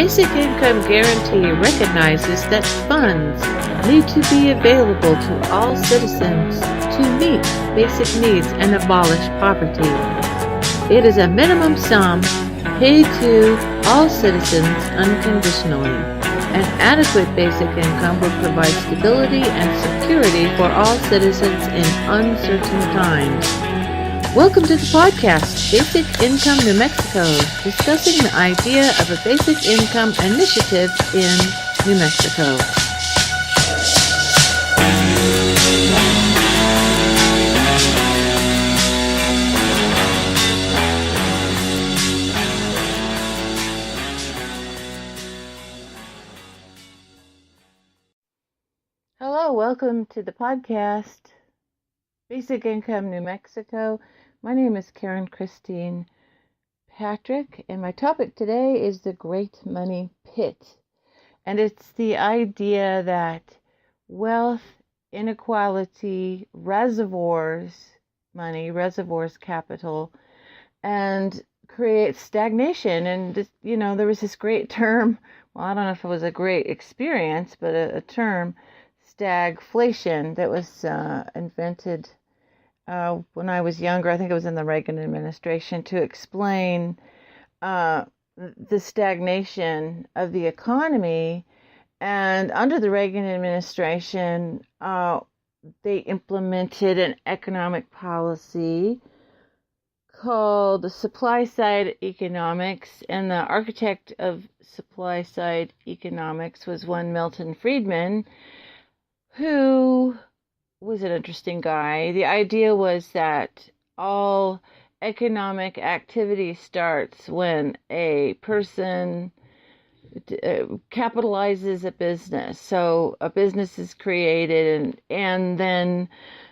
basic income guarantee recognizes that funds need to be available to all citizens to meet basic needs and abolish poverty. It is a minimum sum paid to all citizens unconditionally. An adequate basic income will provide stability and security for all citizens in uncertain times. Welcome to the podcast, Basic Income New Mexico, discussing the idea of a basic income initiative in New Mexico. Hello, welcome to the podcast, Basic Income New Mexico. My name is Karen Christine Patrick, and my topic today is the Great Money Pit. And it's the idea that wealth, inequality, reservoirs capital, and creates stagnation. And, there was this great term, well, I don't know if it was a great experience, but a term, stagflation, that was invented when I was younger. I think it was in the Reagan administration, to explain the stagnation of the economy. And under the Reagan administration, they implemented an economic policy called the supply side economics, and the architect of supply side economics was one Milton Friedman, who was an interesting guy. The idea was that all economic activity starts when a person capitalizes a business. So a business is created and then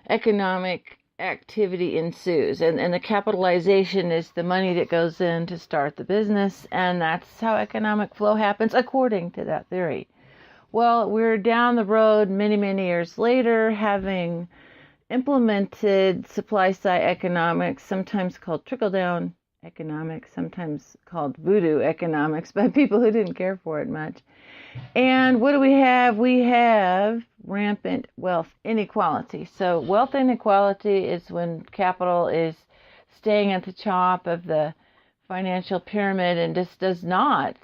economic activity ensues. And the capitalization is the money that goes in to start the business. And that's how economic flow happens according to that theory. Well, we're down the road many, many years later, having implemented supply-side economics, sometimes called trickle-down economics, sometimes called voodoo economics, by people who didn't care for it much. And what do we have? We have rampant wealth inequality. So wealth inequality is when capital is staying at the top of the financial pyramid and just does not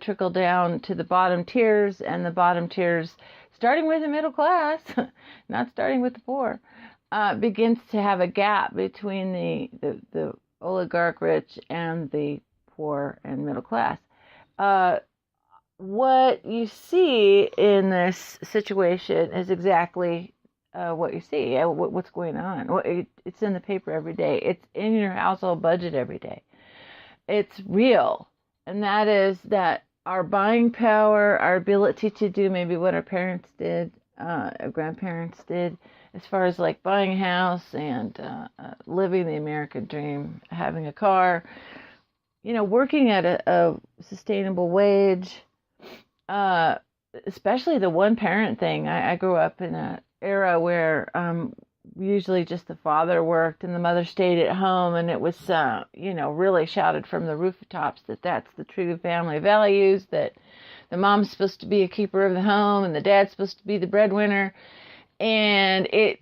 trickle down to the bottom tiers, and the bottom tiers, starting with the middle class, not starting with the poor, begins to have a gap between the oligarch rich and the poor and middle class. What you see in this situation is exactly what you see, what's going on. It's in the paper every day. It's in your household budget every day. It's real. And that is that our buying power, our ability to do maybe what our parents did, our grandparents did, as far as like buying a house and living the American dream, having a car, working at a sustainable wage, especially the one parent thing. I grew up in an era where usually just the father worked and the mother stayed at home, and it was really shouted from the rooftops that that's the true family values, that the mom's supposed to be a keeper of the home and the dad's supposed to be the breadwinner. And it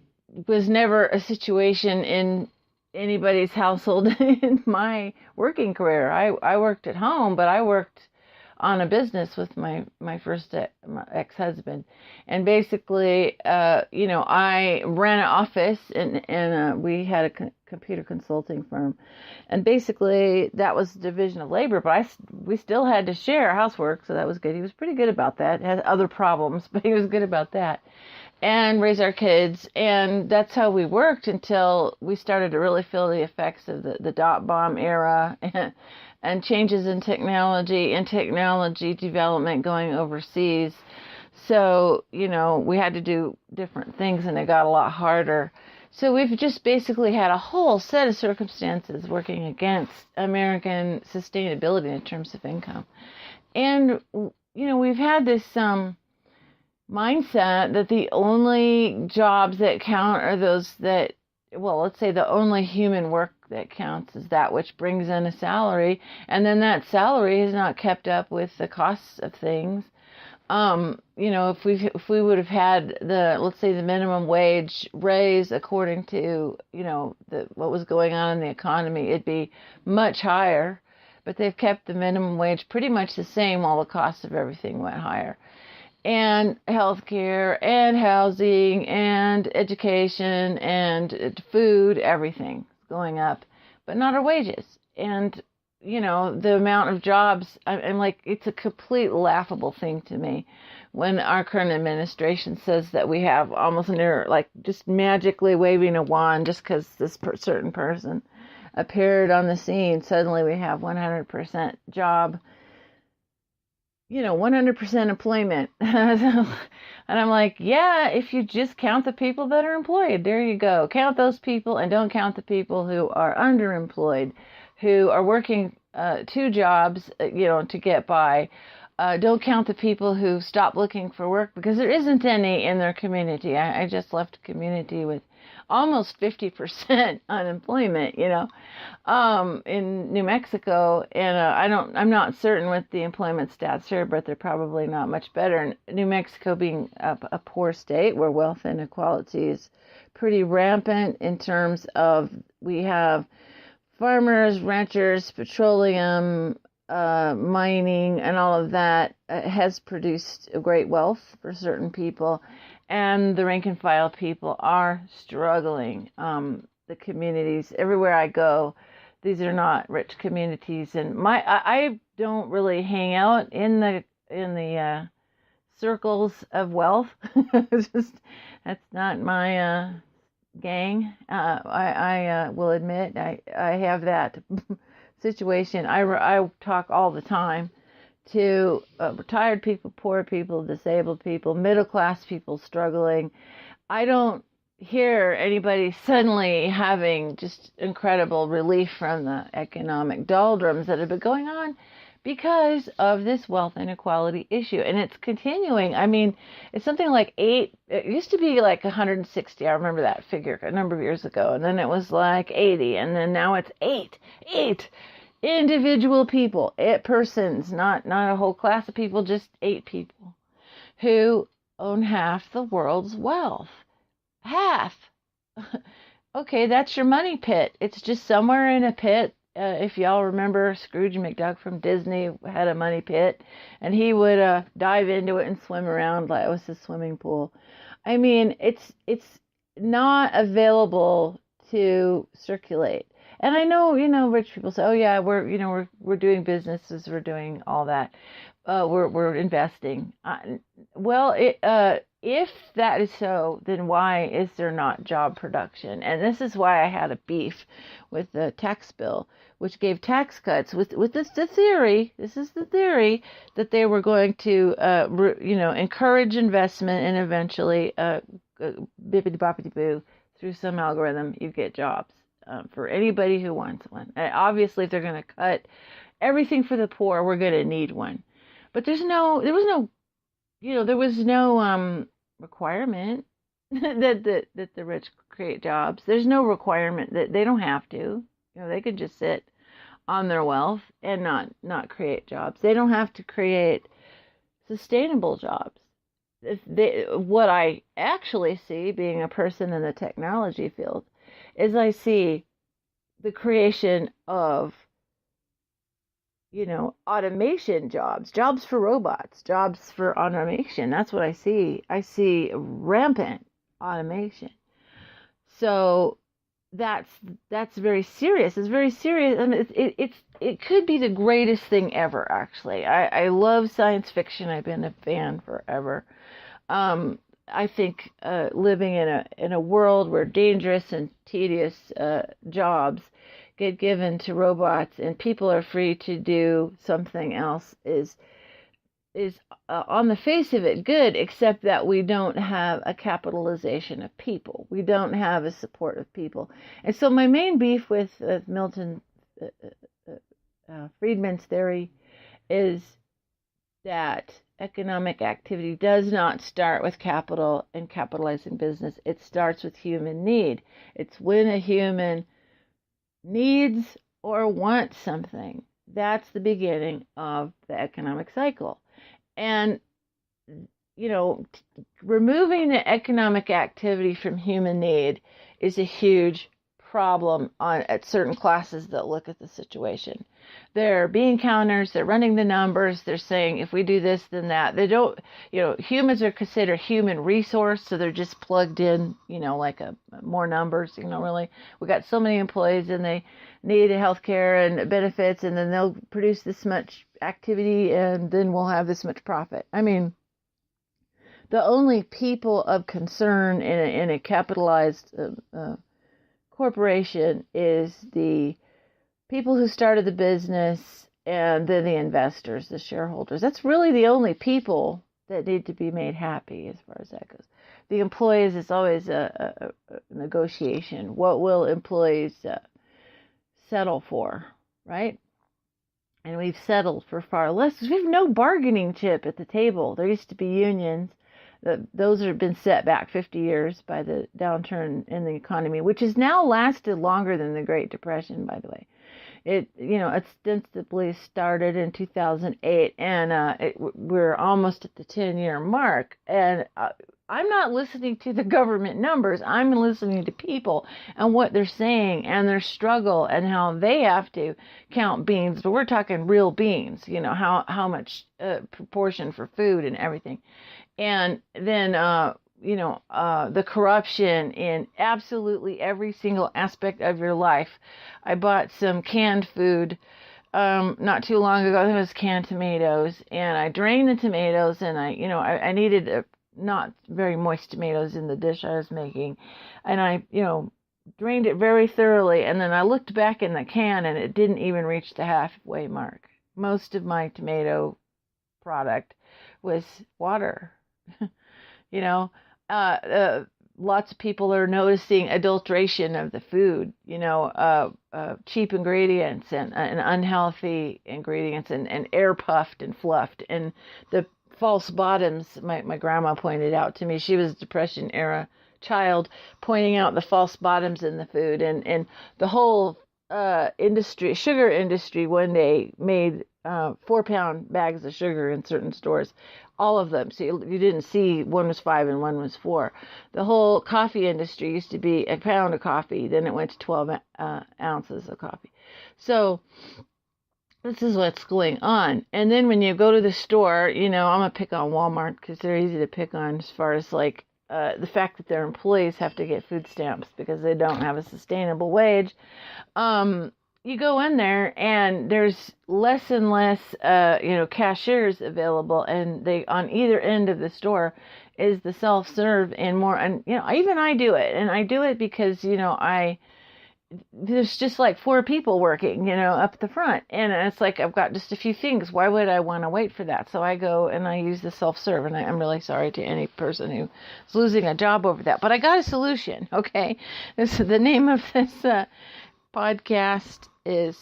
was never a situation in anybody's household in my working career. I worked at home, but I worked on a business with my first ex-husband, and basically, I ran an office, and we had a computer consulting firm, and basically that was the division of labor. But we still had to share housework, so that was good. He was pretty good about that. Had other problems, but he was good about that, and raise our kids, and that's how we worked until we started to really feel the effects of the dot bomb era. And changes in technology and technology development going overseas. So, we had to do different things, and it got a lot harder. So we've just basically had a whole set of circumstances working against American sustainability in terms of income. And, we've had this mindset that the only jobs that count are those that, well, let's say the only human work that counts as that which brings in a salary, and then that salary is not kept up with the costs of things. If we would have had let's say the minimum wage raise according to, what was going on in the economy, it'd be much higher, but they've kept the minimum wage pretty much the same while the cost of everything went higher. And healthcare and housing and education and food, everything going up, but not our wages. And the amount of jobs, I'm like, it's a complete laughable thing to me when our current administration says that we have almost near, like, just magically waving a wand just because this certain person appeared on the scene, suddenly we have 100% job, 100% employment. And I'm like, yeah, if you just count the people that are employed, there you go. Count those people and don't count the people who are underemployed, who are working 2 jobs, to get by. Don't count the people who stop looking for work, because there isn't any in their community. I just left a community with almost 50% unemployment, in New Mexico. And I'm not certain what the employment stats here, but they're probably not much better. And New Mexico being a poor state where wealth inequality is pretty rampant in terms of, we have farmers, ranchers, petroleum, mining, and all of that has produced a great wealth for certain people, and the rank and file people are struggling. The communities everywhere I go, these are not rich communities, and I don't really hang out in the circles of wealth. That's not my gang. I will admit I have that situation. I talk all the time to retired people, poor people, disabled people, middle class people struggling. I don't hear anybody suddenly having just incredible relief from the economic doldrums that have been going on because of this wealth inequality issue. And it's continuing. I mean, it's something like 8, it used to be like 160. I remember that figure a number of years ago. And then it was like 80. And then now it's 8 individual people, 8 persons, not a whole class of people, just 8 people who own half the world's wealth. Half. Okay, that's your money pit. It's just somewhere in a pit. If y'all remember, Scrooge McDuck from Disney had a money pit, and he would dive into it and swim around like it was a swimming pool. I mean, it's not available to circulate. And I know, rich people say, "Oh yeah, we're doing businesses, we're doing all that, we're investing." If that is so, then why is there not job production? And this is why I had a beef with the tax bill, which gave tax cuts with the theory. This is the theory that they were going to, encourage investment, and eventually, bippity boppity boo, through some algorithm, you get jobs for anybody who wants one. And obviously, if they're going to cut everything for the poor, we're going to need one. But there was no requirement that the rich create jobs. There's no requirement that they don't have to. They could just sit on their wealth and not create jobs. They don't have to create sustainable jobs. What I actually see, being a person in the technology field, is I see the creation of automation jobs for robots, jobs for automation. That's what I see. I see rampant automation. So that's very serious. It's very serious, and it could be the greatest thing ever. Actually, I love science fiction. I've been a fan forever. I think living in a world where dangerous and tedious jobs get given to robots and people are free to do something else is on the face of it good, except that we don't have a capitalization of people. We don't have a support of people. And so my main beef with Milton Friedman's theory is that economic activity does not start with capital and capitalizing business. It starts with human need. It's when a human needs or wants something, that's the beginning of the economic cycle. And, removing the economic activity from human need is a huge problem at certain classes that look at the situation. They're bean counters, they're running the numbers, they're saying if we do this, then that. They don't, humans are considered human resource, so they're just plugged in, like more numbers, really. We got so many employees and they need health care and benefits, and then they'll produce this much activity and then we'll have this much profit. I mean, the only people of concern in a capitalized corporation is the people who started the business and then the investors, the shareholders. That's really the only people that need to be made happy as far as that goes. The employees, it's always a negotiation. What will employees settle for, right? And we've settled for far less because we have no bargaining chip at the table. There used to be unions. Those have been set back 50 years by the downturn in the economy, which has now lasted longer than the Great Depression, by the way. It, ostensibly started in 2008, and we're almost at the 10-year mark. And I'm not listening to the government numbers. I'm listening to people and what they're saying and their struggle and how they have to count beans. But we're talking real beans, how much proportion for food and everything. And then, the corruption in absolutely every single aspect of your life. I bought some canned food not too long ago. It was canned tomatoes, and I drained the tomatoes, and I needed not very moist tomatoes in the dish I was making, and I drained it very thoroughly, and then I looked back in the can, and it didn't even reach the halfway mark. Most of my tomato product was water. Lots of people are noticing adulteration of the food, cheap ingredients and unhealthy ingredients and air puffed and fluffed. And the false bottoms, my grandma pointed out to me. She was a Depression era child, pointing out the false bottoms in the food. And the whole sugar industry one day made 4-pound bags of sugar in certain stores. All of them. So you didn't see one was 5 and one was 4. The whole coffee industry used to be a pound of coffee. Then it went to 12 ounces of coffee. So this is what's going on. And then when you go to the store, I'm going to pick on Walmart because they're easy to pick on as far as the fact that their employees have to get food stamps because they don't have a sustainable wage. You go in there and there's less and less, cashiers available, and they on either end of the store is the self-serve and more. And even I do it, and I do it because there's just like 4 people working, up the front, and it's like I've got just a few things. Why would I want to wait for that? So I go and I use the self-serve, and I'm really sorry to any person who's losing a job over that, but I got a solution. Okay, the name of this podcast is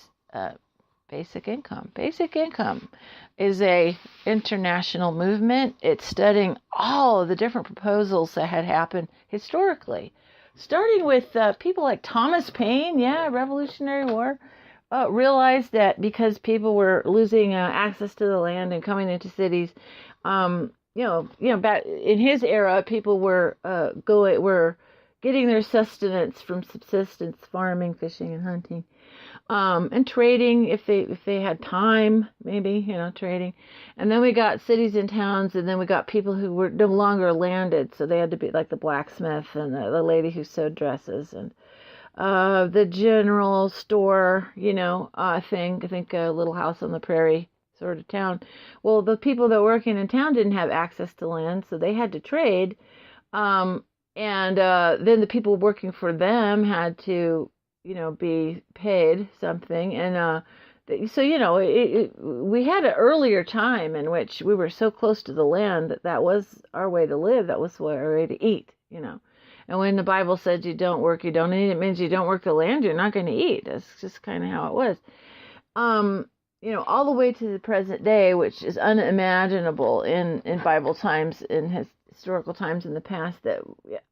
Basic Income. Basic Income is a international movement. It's studying all of the different proposals that had happened historically, starting with people like Thomas Paine, Revolutionary War, realized that because people were losing access to the land and coming into cities, back in his era, people were getting their sustenance from subsistence farming, fishing, and hunting. And trading if they had time, maybe, trading. And then we got cities and towns, and then we got people who were no longer landed, so they had to be like the blacksmith and the lady who sewed dresses and the general store, thing. I think a Little House on the Prairie sort of town. Well, the people that were working in town didn't have access to land, so they had to trade. And then the people working for them had to be paid something. And so, we had an earlier time in which we were so close to the land that was our way to live. That was our way to eat, And when the Bible said you don't work, you don't eat, it means you don't work the land, you're not going to eat. That's just kind of how it was. All the way to the present day, which is unimaginable in Bible times, in historical times in the past, that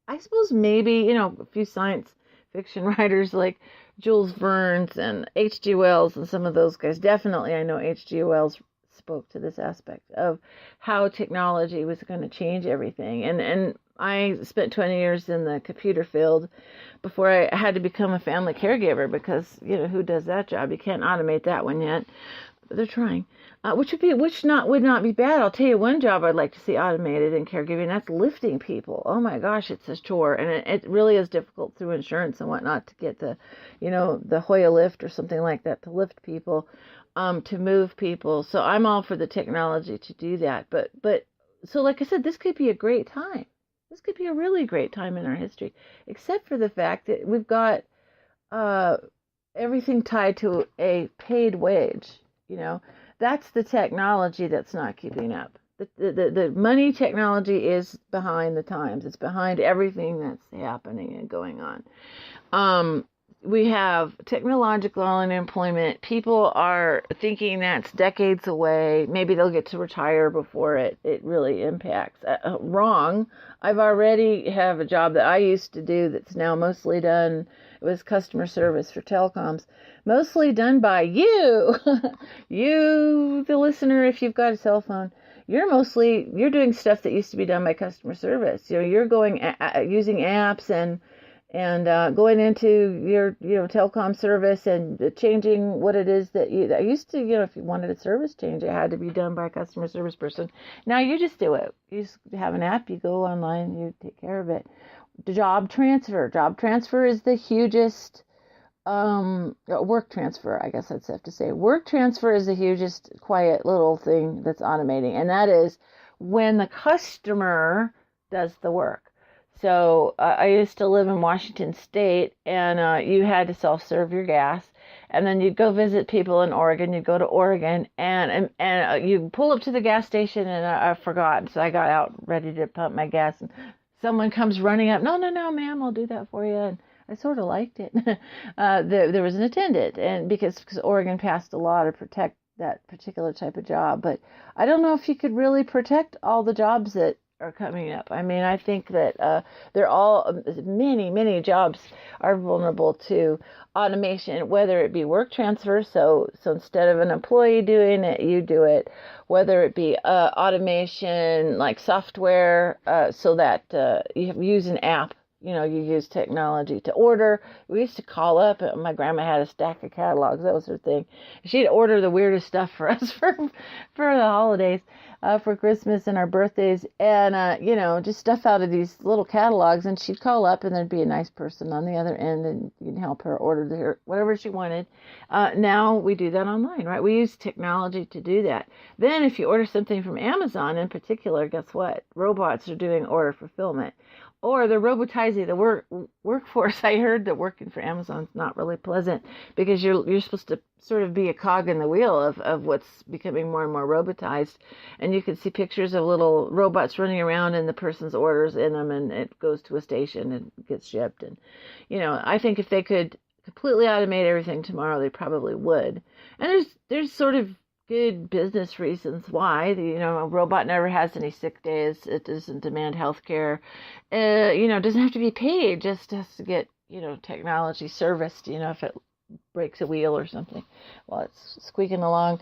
I suppose maybe, a few science fiction writers like Jules Verne's and H.G. Wells and some of those guys. Definitely, I know H.G. Wells spoke to this aspect of how technology was going to change everything. And I spent 20 years in the computer field before I had to become a family caregiver because, who does that job? You can't automate that one yet. But they're trying, which would not be bad. I'll tell you one job I'd like to see automated in caregiving. That's lifting people. Oh my gosh, it's a chore, and it really is difficult through insurance and whatnot to get the Hoya lift or something like that to lift people, to move people. So I'm all for the technology to do that. But so like I said, this could be a great time. This could be a really great time in our history, except for the fact that we've got everything tied to a paid wage. That's the technology that's not keeping up. The money technology is behind the times. It's behind everything that's happening and going on. We have technological unemployment. People are thinking that's decades away. Maybe they'll get to retire before it really impacts. Wrong. I've already have a job that I used to do that's now mostly done. It was customer service for telecoms, mostly done by you, you, the listener. If you've got a cell phone, you're doing stuff that used to be done by customer service. You're going using apps and going into your telecom service and changing what it is that used to, if you wanted a service change, it had to be done by a customer service person. Now you just do it. You just have an app, you go online, you take care of it. Job transfer is the hugest work transfer, I guess I'd have to say. Work transfer is the hugest quiet little thing that's automating, and that is when the customer does the work. So I used to live in Washington State, and you had to self-serve your gas, and then you'd go visit people in Oregon. You'd go to Oregon, and you pull up to the gas station, and I forgot, so I got out ready to pump my gas, and someone comes running up. No, ma'am, I'll do that for you. And I sort of liked it. There was an attendant, and because Oregon passed a law to protect that particular type of job, but I don't know if you could really protect all the jobs that are coming up. I mean, I think that many jobs are vulnerable to automation, whether it be work transfer, so instead of an employee doing it, you do it, whether it be automation like software, so that you use an app. You use technology to order. We used to call up. My grandma had a stack of catalogs. That was her thing. She'd order the weirdest stuff for us for the holidays, for Christmas and our birthdays, and just stuff out of these little catalogs. And she'd call up, and there'd be a nice person on the other end, and you'd help her order whatever she wanted. Now we do that online, right? We use technology to do that. Then, if you order something from Amazon, in particular, guess what? Robots are doing order fulfillment. Or they're robotizing the workforce. I heard that working for Amazon's not really pleasant because you're supposed to sort of be a cog in the wheel of what's becoming more and more robotized. And you can see pictures of little robots running around and the person's orders in them, and it goes to a station and gets shipped. And, I think if they could completely automate everything tomorrow, they probably would. And there's sort of good business reasons why. A robot never has any sick days. It doesn't demand health care. It doesn't have to be paid. Just has to get, technology serviced, if it breaks a wheel or something while it's squeaking along.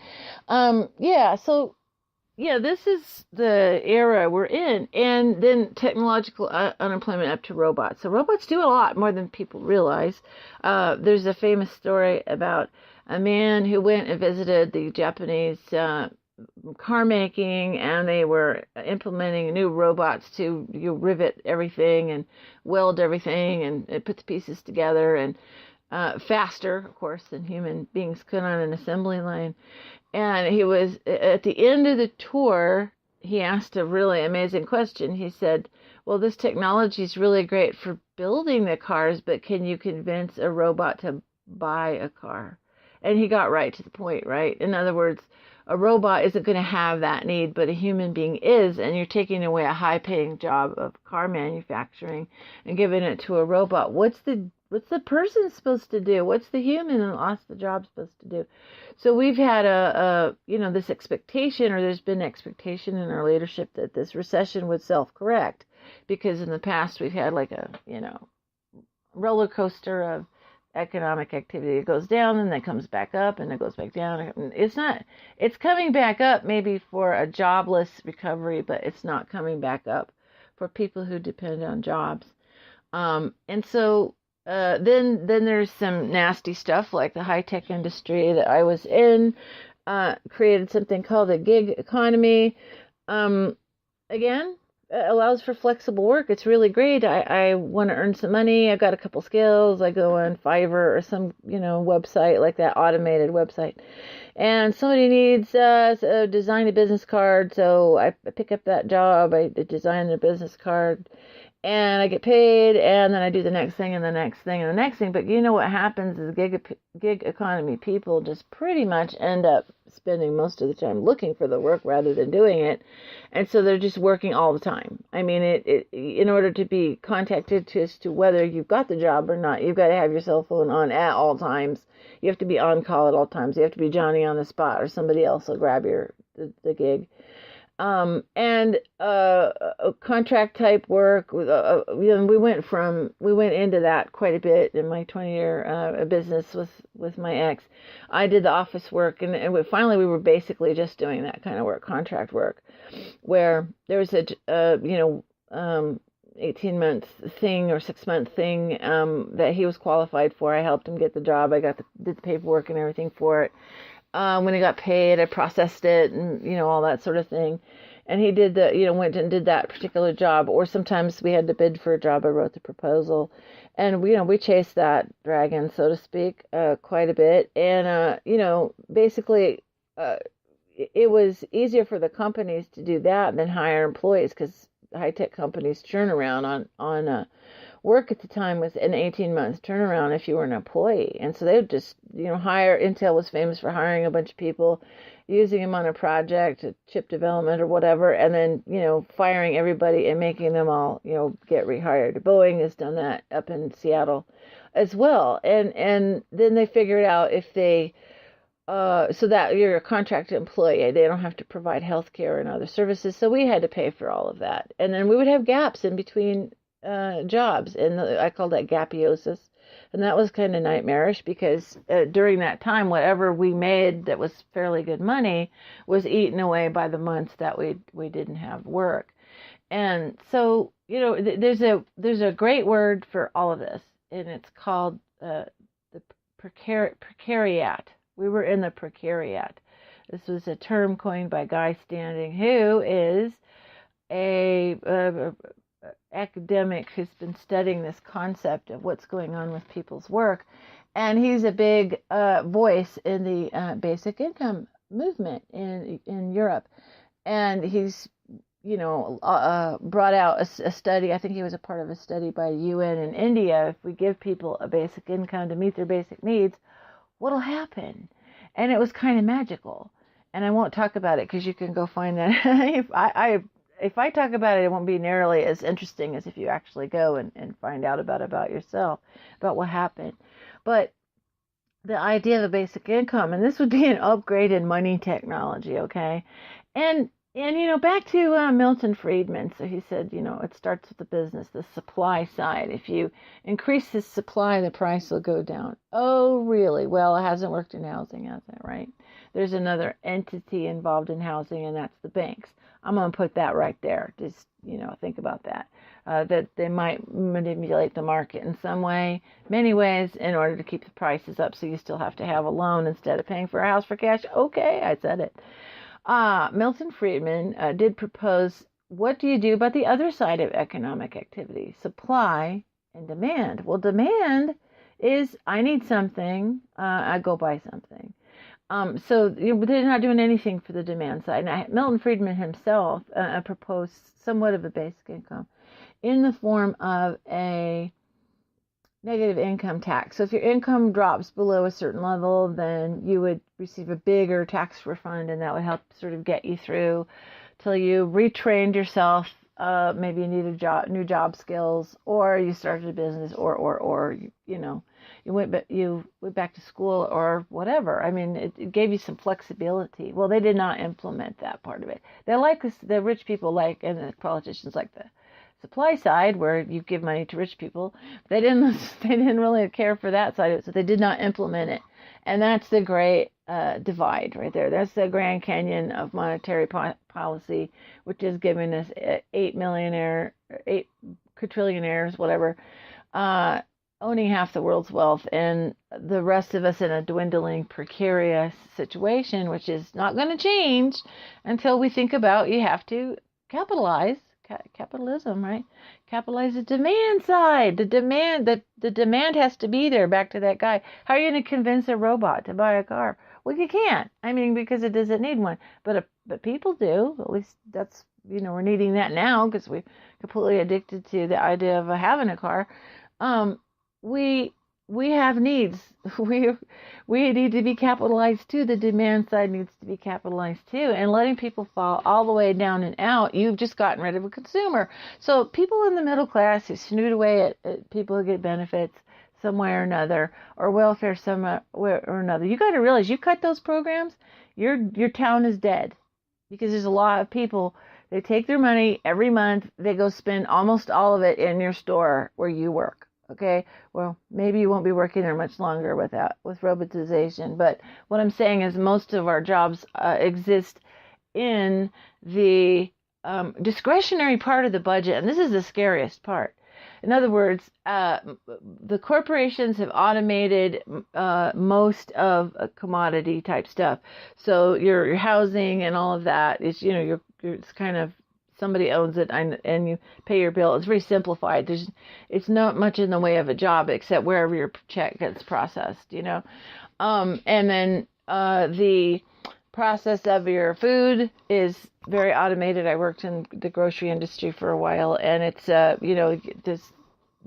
This is the era we're in. And then technological unemployment up to robots. So robots do a lot more than people realize. There's a famous story about a man who went and visited the Japanese car making, and they were implementing new robots to rivet everything and weld everything and put the pieces together, and faster, of course, than human beings could on an assembly line. And he was, at the end of the tour, he asked a really amazing question. He said, well, this technology is really great for building the cars, but can you convince a robot to buy a car? And he got right to the point, right? In other words, a robot isn't going to have that need, but a human being is, and you're taking away a high-paying job of car manufacturing and giving it to a robot. What's the person supposed to do? What's the human that lost the job supposed to do? So we've had this expectation, or there's been expectation in our leadership that this recession would self-correct, because in the past we've had like a roller coaster of economic activity. It goes down and then comes back up and it goes back down. It's coming back up maybe for a jobless recovery, but it's not coming back up for people who depend on jobs. And so then there's some nasty stuff like the high-tech industry that I was in, created something called the gig economy. Again, allows for flexible work. It's really great. I want to earn some money. I've got a couple skills. I go on Fiverr or some, website like that, automated website. And somebody needs design a business card. So I pick up that job. I design the business card and I get paid. And then I do the next thing and the next thing and the next thing. But what happens is gig economy people just pretty much end up spending most of the time looking for the work rather than doing it. And so they're just working all the time. I mean, in order to be contacted as to whether you've got the job or not, you've got to have your cell phone on at all times. You have to be on call at all times. You have to be Johnny on the spot or somebody else will grab the gig. And contract type work. We went into that quite a bit in my 20-year business with my ex. I did the office work, and we were basically just doing that kind of work, contract work, where there was a 18-month thing or 6-month thing that he was qualified for. I helped him get the job. I did the paperwork and everything for it. When he got paid, I processed it and, all that sort of thing. And he did went and did that particular job. Or sometimes we had to bid for a job. I wrote the proposal. And, we chased that dragon, so to speak, quite a bit. And, basically, it was easier for the companies to do that than hire employees because high-tech companies turnaround on work at the time was an 18-month turnaround if you were an employee. And so they would just, hire. Intel was famous for hiring a bunch of people, using them on a project, a chip development or whatever, and then, firing everybody and making them all, get rehired. Boeing has done that up in Seattle as well. And then they figured out if they, so that you're a contract employee, they don't have to provide health care and other services. So we had to pay for all of that. And then we would have gaps in between jobs, and I call that gapiosis, and that was kind of nightmarish because during that time, whatever we made that was fairly good money was eaten away by the months that we didn't have work. And so there's a great word for all of this, and it's called the precariat. We were in the precariat. This was a term coined by Guy Standing, who is a academic who's been studying this concept of what's going on with people's work, and he's a big voice in the basic income movement in Europe, and he's brought out a study. I think he was a part of a study by UN in India. If we give people a basic income to meet their basic needs, what'll happen? And it was kind of magical, and I won't talk about it because you can go find that. If I talk about it, it won't be nearly as interesting as if you actually go and find out about yourself, about what happened. But the idea of a basic income, and this would be an upgrade in money technology, okay? And back to Milton Friedman. So he said, it starts with the business, the supply side. If you increase the supply, the price will go down. Oh, really? Well, it hasn't worked in housing, has it, right? There's another entity involved in housing, and that's the banks. I'm going to put that right there. Just, think about that. That they might manipulate the market in some way, many ways, in order to keep the prices up. So you still have to have a loan instead of paying for a house for cash. Okay, I said it. Milton Friedman did propose, what do you do about the other side of economic activity? Supply and demand. Well, demand is, I need something, I go buy something. So they're not doing anything for the demand side. Now, Milton Friedman himself proposed somewhat of a basic income in the form of a negative income tax. So if your income drops below a certain level, then you would receive a bigger tax refund, and that would help sort of get you through till you retrained yourself. Maybe you need new job skills, or you started a business, or you went back to school or whatever. I mean, it gave you some flexibility. Well, they did not implement that part of it. They like this, the rich people and the politicians like supply side, where you give money to rich people. They didn't they didn't really care for that side of it, so they did not implement it. And that's the great divide right there. That's the Grand Canyon of monetary policy, which is giving us 8 quadrillionaires, whatever, owning half the world's wealth, and the rest of us in a dwindling, precarious situation, which is not going to change until we think about you have to capitalize. Capitalism, right? Capitalize the demand side. The demand has to be there. Back to that guy. How are you going to convince a robot to buy a car? Well, you can't. I mean, because it doesn't need one. But people do. At least that's, we're needing that now because we're completely addicted to the idea of having a car. We have needs. We need to be capitalized too. The demand side needs to be capitalized too. And letting people fall all the way down and out, you've just gotten rid of a consumer. So people in the middle class who snoot away at people who get benefits some way or another, or welfare somewhere or another, you got to realize you cut those programs, your town is dead. Because there's a lot of people, they take their money every month, they go spend almost all of it in your store where you work. Okay, well, maybe you won't be working there much longer with robotization. But what I'm saying is most of our jobs exist in the discretionary part of the budget. And this is the scariest part. In other words, the corporations have automated most of commodity type stuff. So your housing and all of that is, it's kind of, somebody owns it and you pay your bill. It's very simplified. It's not much in the way of a job except wherever your check gets processed, and then the process of your food is very automated. I worked in the grocery industry for a while, and it's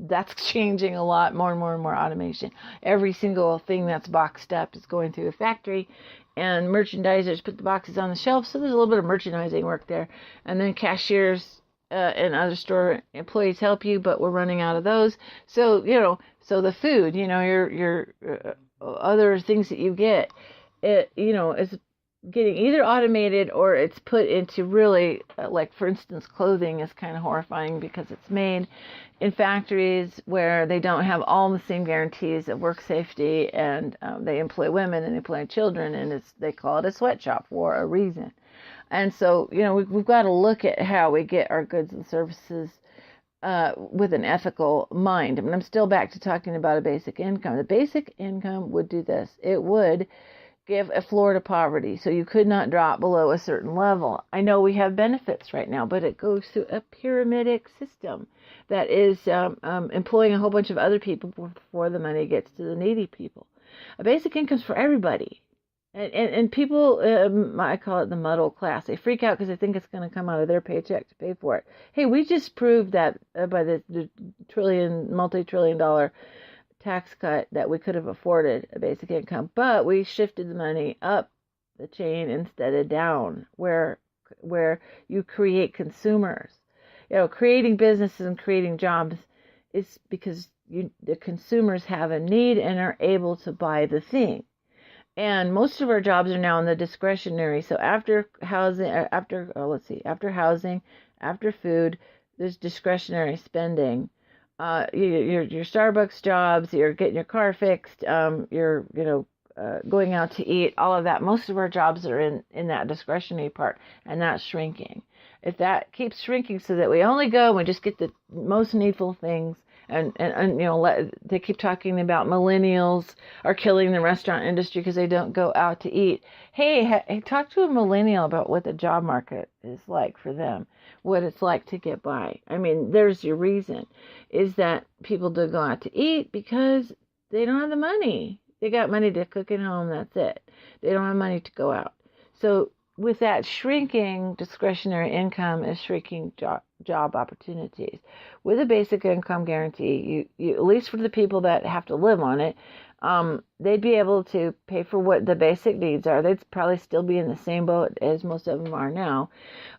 that's changing a lot, more and more and more automation. Every single thing that's boxed up is going through a factory, and merchandisers put the boxes on the shelf. So there's a little bit of merchandising work there. And then cashiers and other store employees help you, but we're running out of those. So, so the food, your other things that you get, is getting either automated or it's put into really, like for instance, clothing is kind of horrifying because it's made in factories where they don't have all the same guarantees of work safety, and they employ women and they employ children, and they call it a sweatshop for a reason. And so, we've got to look at how we get our goods and services with an ethical mind. I mean, I'm still back to talking about a basic income. The basic income would do this. It would give a floor to poverty, so you could not drop below a certain level. I know we have benefits right now, but it goes through a pyramidic system that is employing a whole bunch of other people before the money gets to the needy people. A basic income's for everybody. And people, I call it the muddle class. They freak out because they think it's going to come out of their paycheck to pay for it. Hey, we just proved that by the multi-trillion-dollar tax cut that we could have afforded a basic income, but we shifted the money up the chain instead of down, where you create consumers. Creating businesses and creating jobs is because the consumers have a need and are able to buy the thing. And most of our jobs are now in the discretionary. So after housing, after food, there's discretionary spending. Your Starbucks jobs, you're getting your car fixed, you're going out to eat, all of that. Most of our jobs are in that discretionary part, and that's shrinking. If that keeps shrinking so that we only go and we just get the most needful things, and they keep talking about millennials are killing the restaurant industry because they don't go out to eat. Hey, talk to a millennial about what the job market is like for them, what it's like to get by. I mean, there's your reason, is that people do go out to eat because they don't have the money. They got money to cook at home, that's it. They don't have money to go out. So with that shrinking discretionary income is shrinking job opportunities. With a basic income guarantee, you at least for the people that have to live on it, they'd be able to pay for what the basic needs are. They'd probably still be in the same boat as most of them are now.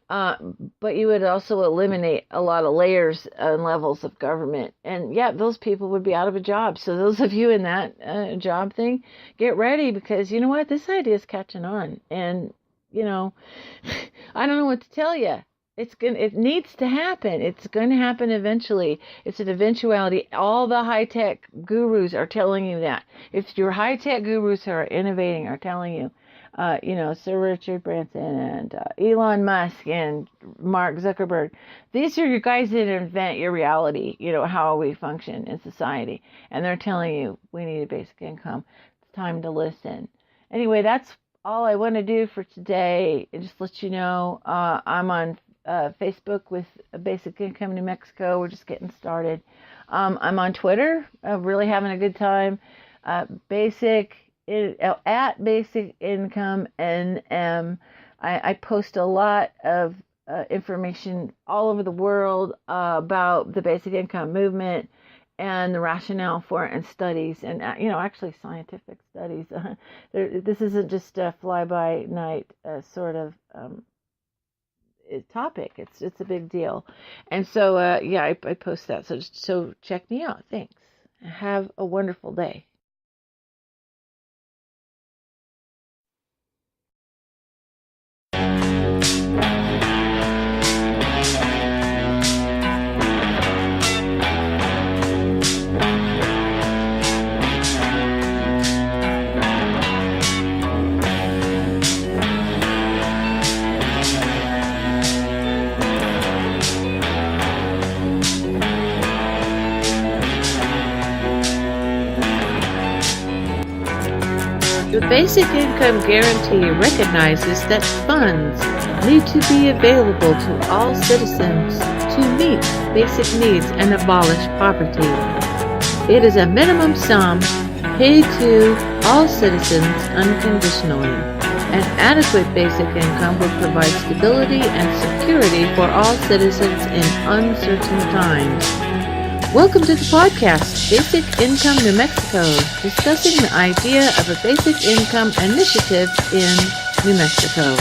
But you would also eliminate a lot of layers and levels of government. And yeah, those people would be out of a job. So those of you in that job thing, get ready, because you know what? This idea is catching on. And, I don't know what to tell you. it needs to happen. It's going to happen eventually. It's an eventuality. All the high-tech gurus are telling you that. If your high-tech gurus who are innovating are telling you, Sir Richard Branson and Elon Musk and Mark Zuckerberg, these are your guys that invent your reality, how we function in society. And they're telling you we need a basic income. It's time to listen. Anyway, that's all I want to do for today. Just let you know, I'm on Facebook with Basic Income New Mexico. We're just getting started. I'm on Twitter, really having a good time. At Basic Income NM. I post a lot of information all over the world about the basic income movement and the rationale for it, and studies, and actually scientific studies. This isn't just a fly-by-night sort of topic. It's a big deal, and so I post that. So check me out. Thanks. Have a wonderful day. The Basic Income Guarantee recognizes that funds need to be available to all citizens to meet basic needs and abolish poverty. It is a minimum sum paid to all citizens unconditionally. An adequate basic income will provide stability and security for all citizens in uncertain times. Welcome to the podcast, Basic Income New Mexico, discussing the idea of a basic income initiative in New Mexico.